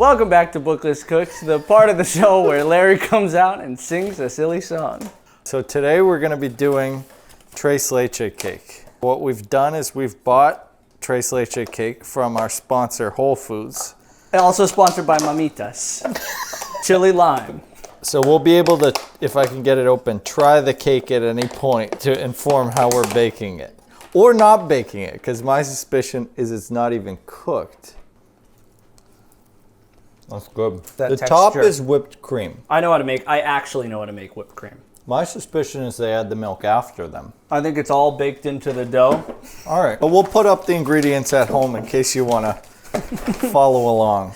Welcome back to Bookless Cooks, the part of the show where Larry comes out and sings a silly song. So today we're going to be doing Tres Leche cake. What we've done is we've bought Tres Leche cake from our sponsor, Whole Foods. Also sponsored by Mamitas. Chili lime. So we'll be able to, if I can get it open, try the cake at any point to inform how we're baking it. Or not baking it, because my suspicion is it's not even cooked. That's good. The top is whipped cream. I actually know how to make whipped cream. My suspicion is they add the milk after them. I think it's all baked into the dough. All right, but we'll put up the ingredients at home in case you want to follow along.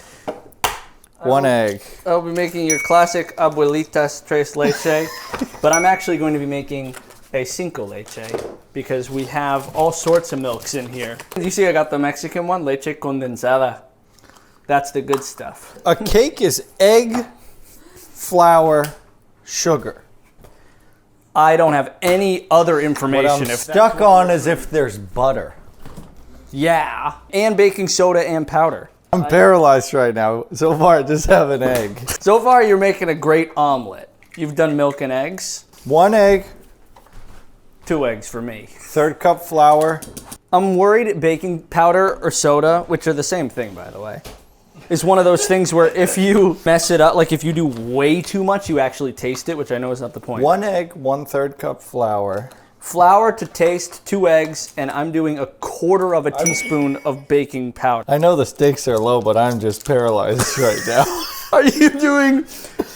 1 egg. I'll be making your classic abuelitas tres leche, but I'm actually going to be making a cinco leche because we have all sorts of milks in here. You see I got the Mexican one, leche condensada. That's the good stuff. A cake is egg, flour, sugar. I don't have any other information. What I'm stuck on is if there's butter. Yeah, and baking soda and powder. I'm paralyzed right now. So far, I just have an egg. So far, you're making a great omelet. You've done milk and eggs. 1 egg. 2 eggs for me. 1/3 cup flour. I'm worried baking powder or soda, which are the same thing, by the way, is one of those things where if you mess it up, like if you do way too much, you actually taste it, which I know is not the point. 1 egg, 1/3 cup flour. Flour to taste, 2 eggs, and I'm doing 1/4 of a teaspoon of baking powder. I know the stakes are low, but I'm just paralyzed right now. Are you doing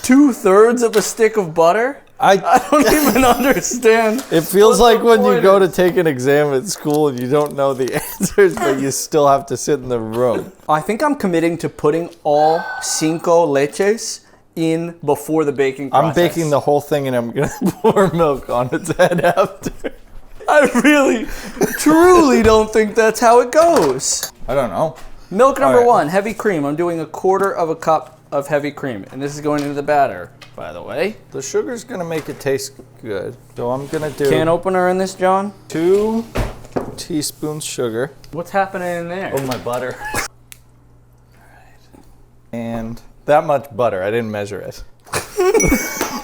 2/3 of a stick of butter? I don't even understand. It feels like when you go to take an exam at school and you don't know the answers, but you still have to sit in the room. I think I'm committing to putting all 5 leches in before the baking process. I'm baking the whole thing and I'm going to pour milk on its head after. I really, truly don't think that's how it goes. I don't know. Milk number 1, heavy cream. I'm doing 1/4 cup of heavy cream. And this is going into the batter, by the way. The sugar's going to make it taste good. So I'm going to do... Can opener in this, John? 2 teaspoons sugar. What's happening in there? Oh, my butter. And that much butter. I didn't measure it.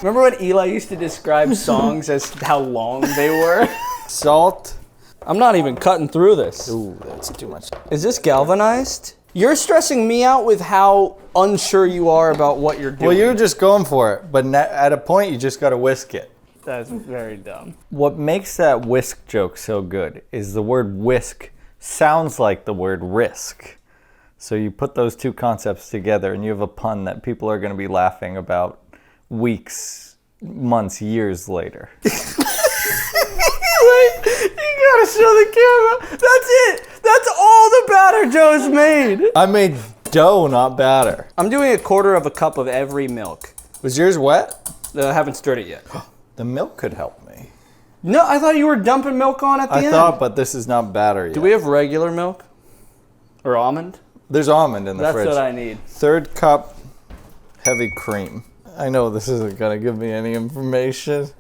Remember when Eli used to describe songs as how long they were? Salt. I'm not even cutting through this. Ooh, that's too much. Is this galvanized? You're stressing me out with how unsure you are about what you're doing. Well, you're just going for it, but at a point, you just got to whisk it. That's very dumb. What makes that whisk joke so good is the word whisk sounds like the word risk. So you put those two concepts together and you have a pun that people are going to be laughing about weeks, months, years later. Wait, you gotta show the camera. That's it. That's all the batter Joe's made. I made dough, not batter. I'm doing 1/4 cup of every milk. Was yours wet? I haven't stirred it yet. The milk could help me. No, I thought you were dumping milk on at the end. I thought, but this is not batter yet. Do we have regular milk? Or almond? There's almond in the fridge. That's what I need. 1/3 cup heavy cream. I know this isn't going to give me any information.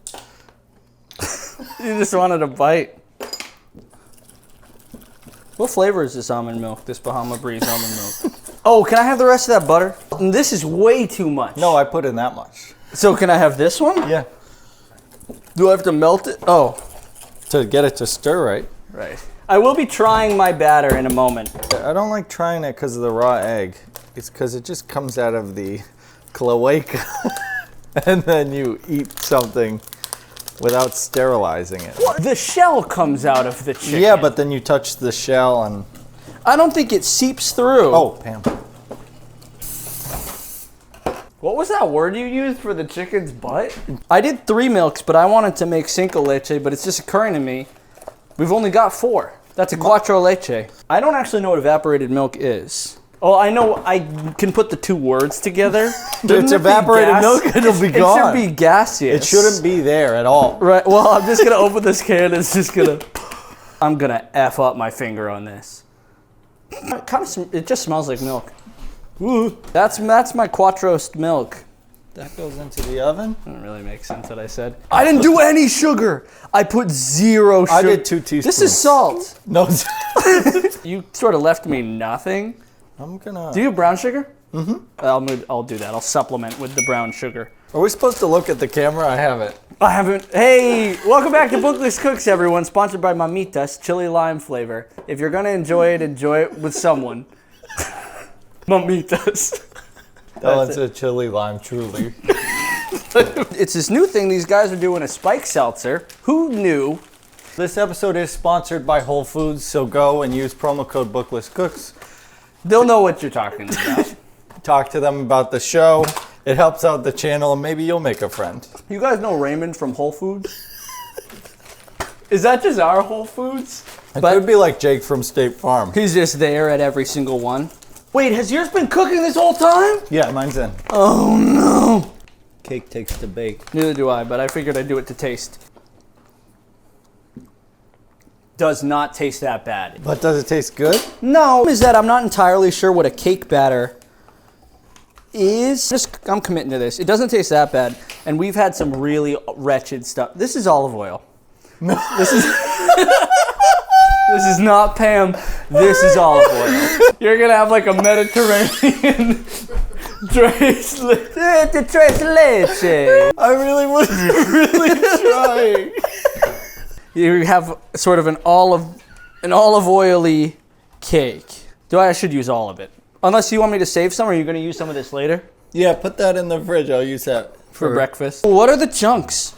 You just wanted a bite. What flavor is this almond milk, this Bahama Breeze almond milk? Oh, can I have the rest of that butter? This is way too much. No, I put in that much. So can I have this one? Yeah. Do I have to melt it? Oh. To get it to stir right. Right. I will be trying my batter in a moment. I don't like trying it because of the raw egg. It's because it just comes out of the cloaca and then you eat something without sterilizing it. What? The shell comes out of the chicken. Yeah, but then you touch the shell and... I don't think it seeps through. Oh, Pam. What was that word you used for the chicken's butt? I did 3 milks, but I wanted to make 5 leche, but it's just occurring to me, we've only got 4. That's a 4 leche. I don't actually know what evaporated milk is. Oh, I know I can put the 2 words together. It's evaporated milk, it'll be gone. It should be gaseous. It shouldn't be there at all. Right, well, I'm just gonna open this can, it's just gonna... I'm gonna F up my finger on this. It just smells like milk. Ooh. That's my Quattro's milk. That goes into the oven? Doesn't really make sense what I said. I didn't do any sugar. I put 0 sugar. I did 2 teaspoons. This is salt. No. You sort of left me nothing. I'm gonna... Do you have brown sugar? I'll do that. I'll supplement with the brown sugar. Are we supposed to look at the camera? I haven't. I haven't. Hey, welcome back to Bookless Cooks, everyone. Sponsored by Mamitas, chili lime flavor. If you're gonna enjoy it with someone. Mamitas. That one's a chili lime, truly. It's this new thing. These guys are doing a spike seltzer. Who knew? This episode is sponsored by Whole Foods, so go and use promo code BooklessCooks. They'll know what you're talking about. Talk to them about the show. It helps out the channel, and maybe you'll make a friend. You guys know Raymond from Whole Foods? Is that just our Whole Foods? It could be like Jake from State Farm. He's just there at every single one. Wait, has yours been cooking this whole time? Yeah, mine's in. Oh no. Cake takes to bake. Neither do I, but I figured I'd do it to taste. Does not taste that bad. But does it taste good? No, is that I'm not entirely sure what a cake batter is. I'm committing to this. It doesn't taste that bad, and we've had some really wretched stuff. This is olive oil. No. This is this is not Pam. This is olive oil. You're gonna have like a Mediterranean Tres Leche. I really was trying. You have sort of an olive oily cake. I should use all of it. Unless you want me to save some, or are you going to use some of this later? Yeah, put that in the fridge. I'll use that for breakfast. What are the chunks?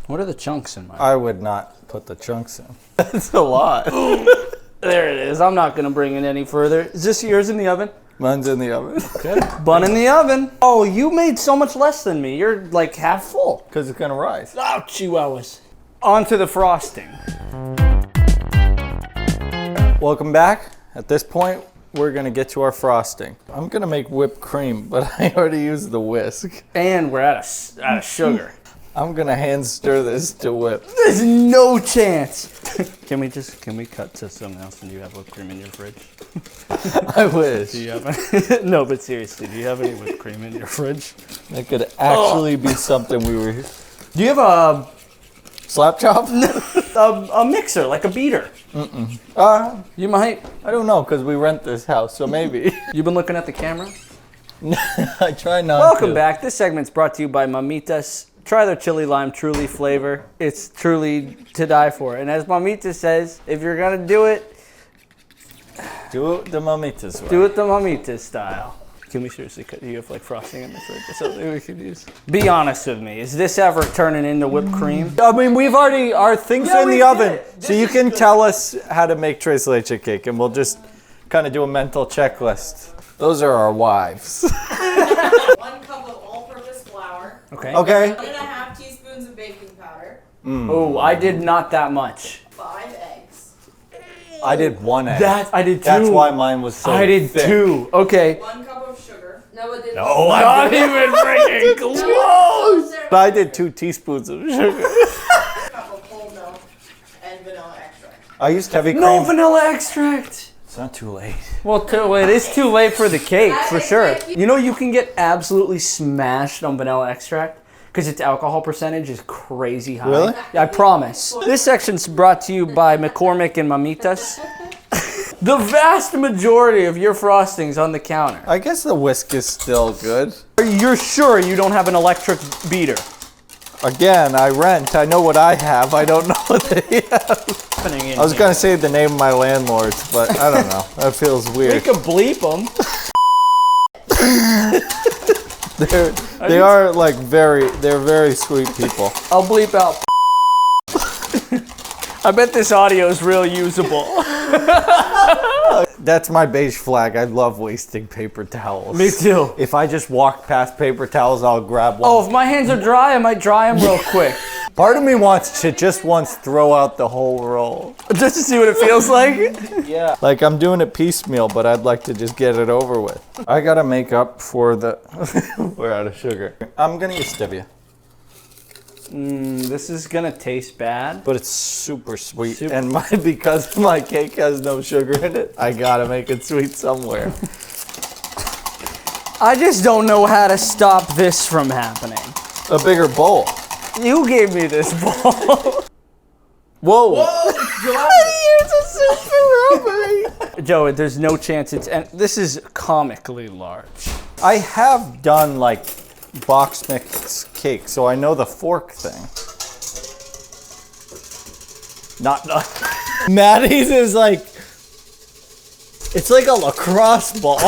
What are the chunks in mine? I would not put the chunks in. That's a lot. There it is. I'm not going to bring it any further. Is this yours in the oven? Mine's in the oven. Okay. Bun in the oven. Oh, you made so much less than me. You're like half full. Because it's going to rise. Oh, chihuahuas. On to the frosting. Welcome back. At this point, we're going to get to our frosting. I'm going to make whipped cream, but I already used the whisk. And we're out of sugar. I'm going to hand stir this to whip. There's no chance. Can we cut to something else? And do you have whipped cream in your fridge? I wish. Do you have no, but seriously, do you have any whipped cream in your fridge? That could actually be something we were... Do you have a slap chop? a mixer, like a beater? You might. I don't know, because we rent this house, so maybe. You've been looking at the camera? I try not Welcome back. This segment's brought to you by Mamitas. Try their chili lime truly flavor. It's truly to die for. And as Mamitas says, if you're going to do it, do it the Mamitas way. Do it the Mamitas style. Can we seriously cut? Do you have like frosting in the fridge or something we could use? Be honest with me. Is this ever turning into whipped cream? I mean, our things are in the oven. So you can tell us how to make Tres Leche cake, and we'll just kind of do a mental checklist. Those are our wives. 1 cup of all-purpose flour. Okay. Okay. 1.5 teaspoons of baking powder. Oh, I did not that much. 5 eggs. I did 1 egg. I did 2. That's why mine was so I did thick. 2. Okay. 1 cup of sugar. No, it didn't. No, I'm not even freaking close. I did 2 teaspoons of sugar. 1 cup of whole milk and vanilla extract. I used heavy cream. No vanilla extract. It's not too late. Well, it is too late for the cake, for sure. You know, you can get absolutely smashed on vanilla extract because its alcohol percentage is crazy high. Really? I promise. This section's brought to you by McCormick and Mamitas. The vast majority of your frostings on the counter. I guess the whisk is still good. You're sure you don't have an electric beater? Again, I rent. I know what I have. I don't know what they have. I was going to say the name of my landlords, but I don't know. That feels We weird. could bleep them. They're very sweet people. I'll bleep out. I bet this audio is real usable. That's my beige flag. I love wasting paper towels. Me too. If I just walk past paper towels, I'll grab one. Oh, if my hands are dry, I might dry them real quick. Part of me wants to just once throw out the whole roll. Just to see what it feels like? Yeah. Like I'm doing it piecemeal, but I'd like to just get it over with. I gotta make up for the... We're out of sugar. I'm gonna use stevia. This is gonna taste bad. But it's super sweet. And because my cake has no sugar in it, I gotta make it sweet somewhere. I just don't know how to stop this from happening. A bigger bowl. You gave me this bowl. Whoa. You're just super rubbery. Joe, there's no chance and this is comically large. I have done like box mix cake, so I know the fork thing. Not. Maddie's is like, it's like a lacrosse ball.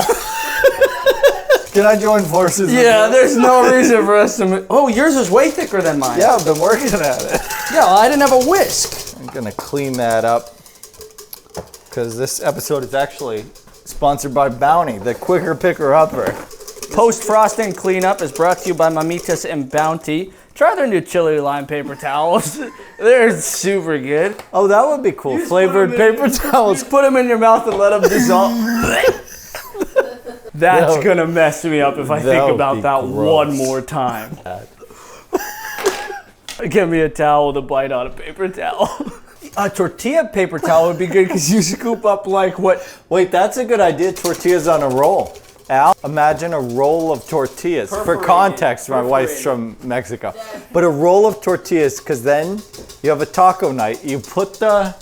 Can I join forces? Yeah, there's no reason for us to. Oh, yours is way thicker than mine. Yeah, I've been working at it. Yeah, I didn't have a whisk. I'm gonna clean that up because this episode is actually sponsored by Bounty, the quicker picker upper. Post frosting cleanup is brought to you by Mamitas and Bounty. Try their new chili lime paper towels. They're super good. Oh, that would be cool. Flavored paper towels. Put them in your mouth and let them dissolve. That's gonna mess me up if I think about that one more time. Give me a towel with a bite on a paper towel. A tortilla paper towel would be good because you scoop up like what? Wait, that's a good idea. Tortillas on a roll. Al, imagine a roll of tortillas. For context, my wife's from Mexico. But a roll of tortillas, because then you have a taco night. You put the,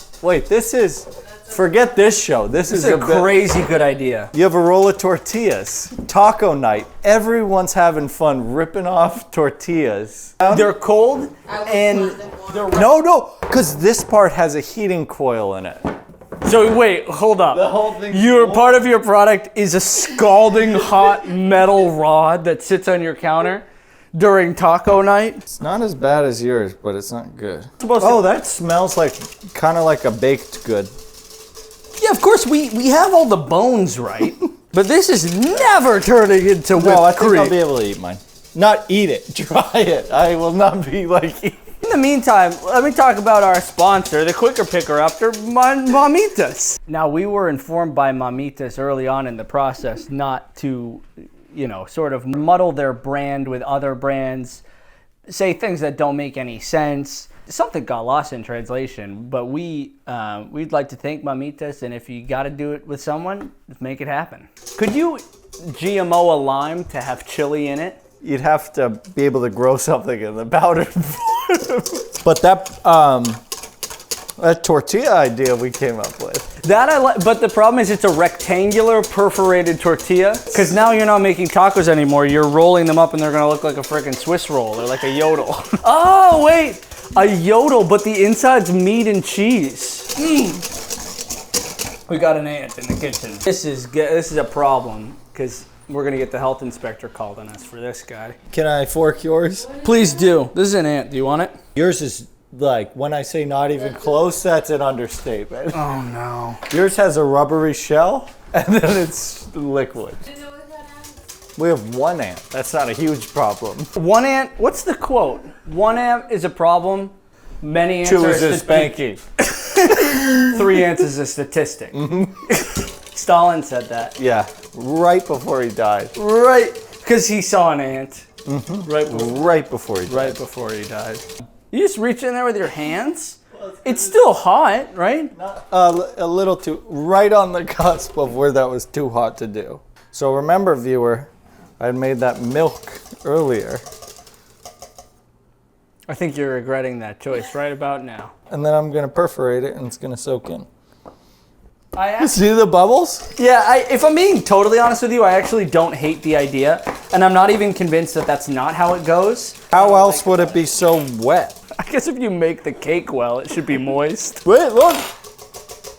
forget this show. This is a crazy good idea. You have a roll of tortillas. Taco night. Everyone's having fun ripping off tortillas. They're cold and they're no, because this part has a heating coil in it. So wait, hold up. The whole thing. Part of your product is a scalding hot metal rod that sits on your counter during taco night. It's not as bad as yours, but it's not good. Oh, that smells like kind of like a baked good. Yeah, of course we have all the bones right, but this is never turning into whipped cream. No, I think I'll be able to eat mine. Not eat it, try it. I will not be like. In the meantime, let me talk about our sponsor, the quicker picker upper, Mamitas. Now, we were informed by Mamitas early on in the process not to, sort of muddle their brand with other brands, say things that don't make any sense. Something got lost in translation, but we'd like to thank Mamitas, and if you got to do it with someone, just make it happen. Could you GMO a lime to have chili in it? You'd have to be able to grow something in the powdered form. But that tortilla idea we came up with. That I like, but the problem is it's a rectangular perforated tortilla. Because now you're not making tacos anymore. You're rolling them up and they're gonna look like a freaking Swiss roll. They're like a yodel. Oh wait, a yodel, but the inside's meat and cheese. We got an ant in the kitchen. This is a problem because we're gonna get the health inspector called on us for this guy. Can I fork yours? Please do. This is an ant. Do you want it? Yours is like, when I say not even close, that's an understatement. Oh no. Yours has a rubbery shell and then it's liquid. We have one ant. That's not a huge problem. One ant, what's the quote? One ant is a problem, many ants Two are is a spanking. 3 ants is a statistic. Stalin said that. Yeah, right before he died. Right, because he saw an ant. Right before he died. Right before he died. You just reach in there with your hands? It's still hot, right? A little too, right on the cusp of where that was too hot to do. So remember, viewer, I made that milk earlier. I think you're regretting that choice right about now. And then I'm gonna perforate it and it's gonna soak in. I See the bubbles? Yeah, if I'm being totally honest with you, I actually don't hate the idea. And I'm not even convinced that that's not how it goes. How else would it be so wet? I guess if you make the cake well, it should be moist. Wait, look!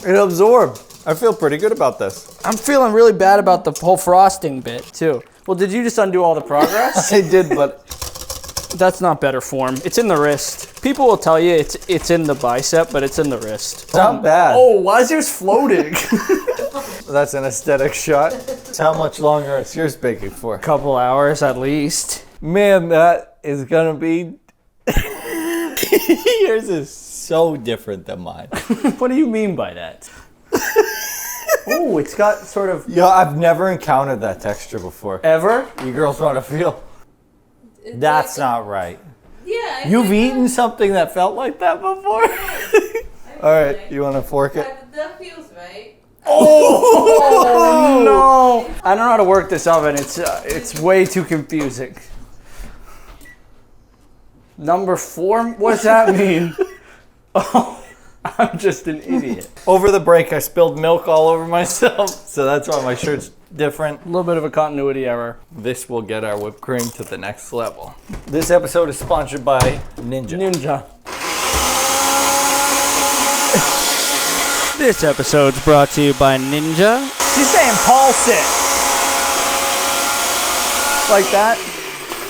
It absorbed. I feel pretty good about this. I'm feeling really bad about the whole frosting bit, too. Well, did you just undo all the progress? I did, but that's not better form. It's in the wrist. People will tell you it's in the bicep, but it's in the wrist. It's not bad. Oh, why is yours floating? That's an aesthetic shot. How much longer is yours baking for? A couple hours at least. Man, that is gonna be... Yours is so different than mine. What do you mean by that? Oh, it's got sort of... Yeah, I've never encountered that texture before. Ever? You girls want to feel? That's not right. Yeah. You've eaten something that felt like that before? All right, you want to fork it? That feels right. Oh no! I don't know how to work this oven. It's way too confusing. Number 4? What does that mean? Oh, I'm just an idiot. Over the break, I spilled milk all over myself, so that's why my shirt's different. A little bit of a continuity error. This will get our whipped cream to the next level. This episode is sponsored by Ninja. This episode's brought to you by Ninja. She's saying pulse it. Like that?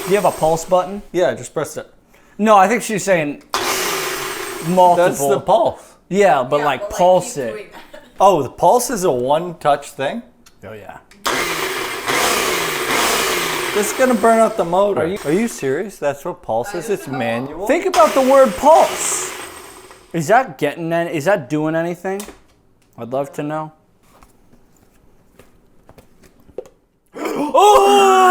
Do you have a pulse button? Yeah, just press it. No, I think she's saying multiple. That's the pulse. Yeah, but like pulse keep it. doing that. Oh, the pulse is a one-touch thing? Oh yeah. This is gonna burn out the motor. Are you serious? That's what pulse is? It's manual? Think about the word pulse. Is that is that doing anything? I'd love to know.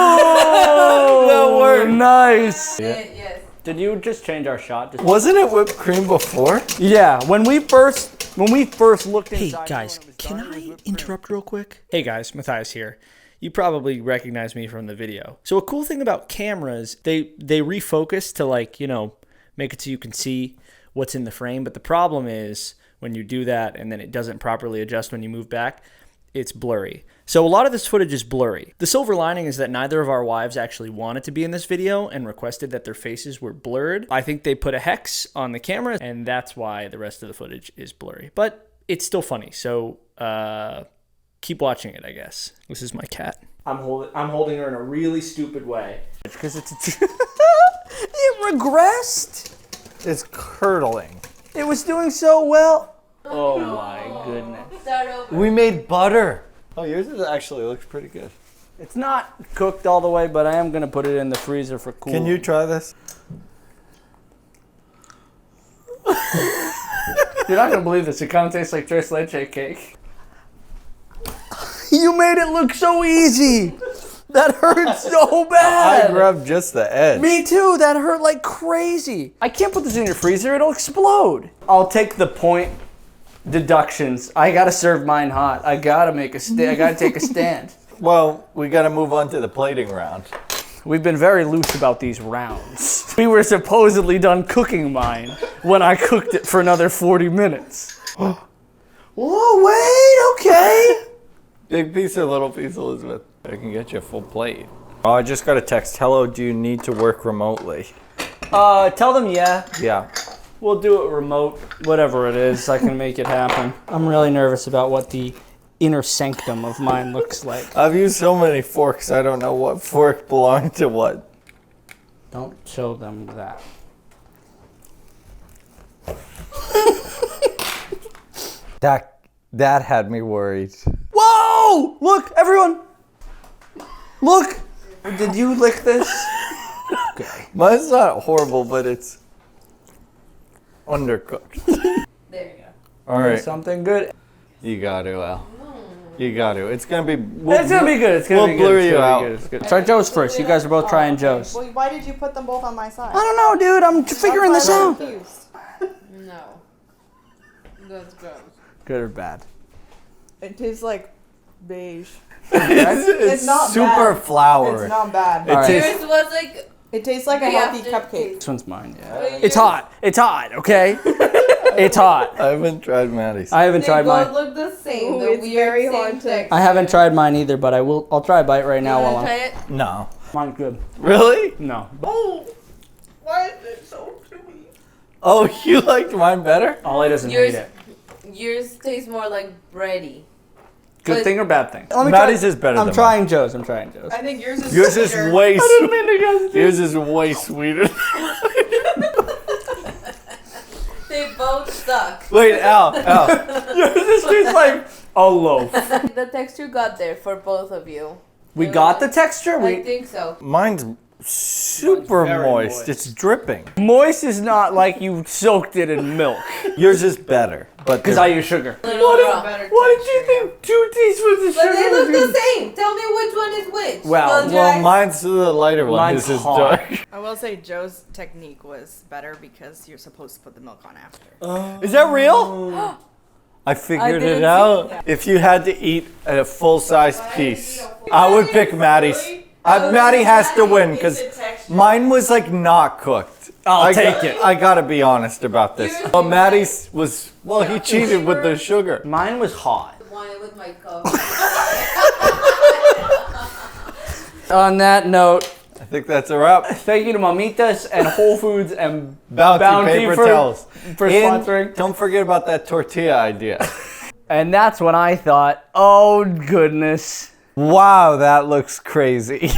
Oh! That worked. Nice. Yes. Did you just change our shot? Wasn't it whipped cream before? Yeah, when we first looked inside. Hey guys, can I interrupt real quick? Hey guys, Matthias here. You probably recognize me from the video. So a cool thing about cameras, they refocus to make it so you can see what's in the frame. But the problem is when you do that and then it doesn't properly adjust when you move back, it's blurry. So a lot of this footage is blurry. The silver lining is that neither of our wives actually wanted to be in this video and requested that their faces were blurred. I think they put a hex on the camera and that's why the rest of the footage is blurry. But it's still funny. So keep watching it, I guess. This is my cat. I'm holding her in a really stupid way. Because it's it regressed. It's curdling. It was doing so well. Oh my goodness. Start over. We made butter. Oh, yours actually looks pretty good. It's not cooked all the way, but I am going to put it in the freezer for cooling. Can you try this? You're not going to believe this. It kind of tastes like Tres Leche cake. You made it look so easy. That hurt so bad. I grabbed just the edge. Me too. That hurt like crazy. I can't put this in your freezer. It'll explode. I'll take the point deductions. I got to serve mine hot. I got to make I got to take a stand. Well, we got to move on to the plating round. We've been very loose about these rounds. We were supposedly done cooking mine when I cooked it for another 40 minutes. Whoa, wait, okay. Big piece or little piece, Elizabeth? I can get you a full plate. Oh, I just got a text. Hello, do you need to work remotely? Tell them yeah. Yeah. We'll do it remote. Whatever it is, I can make it happen. I'm really nervous about what the inner sanctum of mine looks like. I've used so many forks, I don't know what fork belonged to what. Don't show them that. That had me worried. Whoa! Look, everyone! Look! Did you lick this? Okay. Mine's not horrible, but it's undercooked. There you go. All right. Something good. You got to, Al. You got to. It's going to be... It's gonna be good. It's gonna be good. blur It's you gonna out. be good. It's good. Try Joe's first. You guys are both trying Joe's. Well, why did you put them both on my side? I don't know, dude. I'm figuring this out. No. That's gross. Good or bad? It tastes like beige. It's not super bad. flour. It's not bad. It tastes... Yours was like It tastes like a healthy cupcake. This one's mine, yeah. It's hot. It's hot, okay? It's hot. I haven't tried Maddie's. I haven't they tried both mine. look the same. Ooh, the it's weird very same hard to- texture. I haven't tried mine either, but I'll try a bite right now You while wanna I'm... try it? No. Mine's good. Really? No. Oh, why is it so chewy? Oh, you liked mine better? Ollie doesn't Yours, hate it. yours tastes more like bready. Good but- thing or bad thing? Maddie's is better than I'm trying Joe's. I'm trying Joe's. I think yours is Yours is sweeter. way didn't mean to guess. Yours is way sweeter. They both suck. Wait, Al. Yours just tastes like a loaf. The texture got there for both of you. We got the texture? I think so. Mine's super Mine's very moist. moist. It's dripping. Moist is not like you soaked it in milk. Yours is better, but Because I use sugar. Little raw. Better What did you texture, think 2 teaspoons of But sugar they was look good? the same. Tell me which one is which. Well, Close your well, eyes. mine's the lighter one. Mine's This is hot. dark. I will say Joe's technique was better because you're supposed to put the milk on after. Is that real? I figured didn't it see out. that. If you had to eat a full-size piece, I would pick Maddie's. Maddie has to win because mine was like not cooked. I'll take it. I gotta be honest about this. You're Well, the Maddie's was, well, he cheated with the sugar. Mine was hot. Wine with my cup. On that note, I think that's a wrap. thank you to Mamitas and Whole Foods and Bounty paper towels. for And sponsoring. don't forget about that tortilla idea. And that's when I thought, oh goodness. Wow, that looks crazy.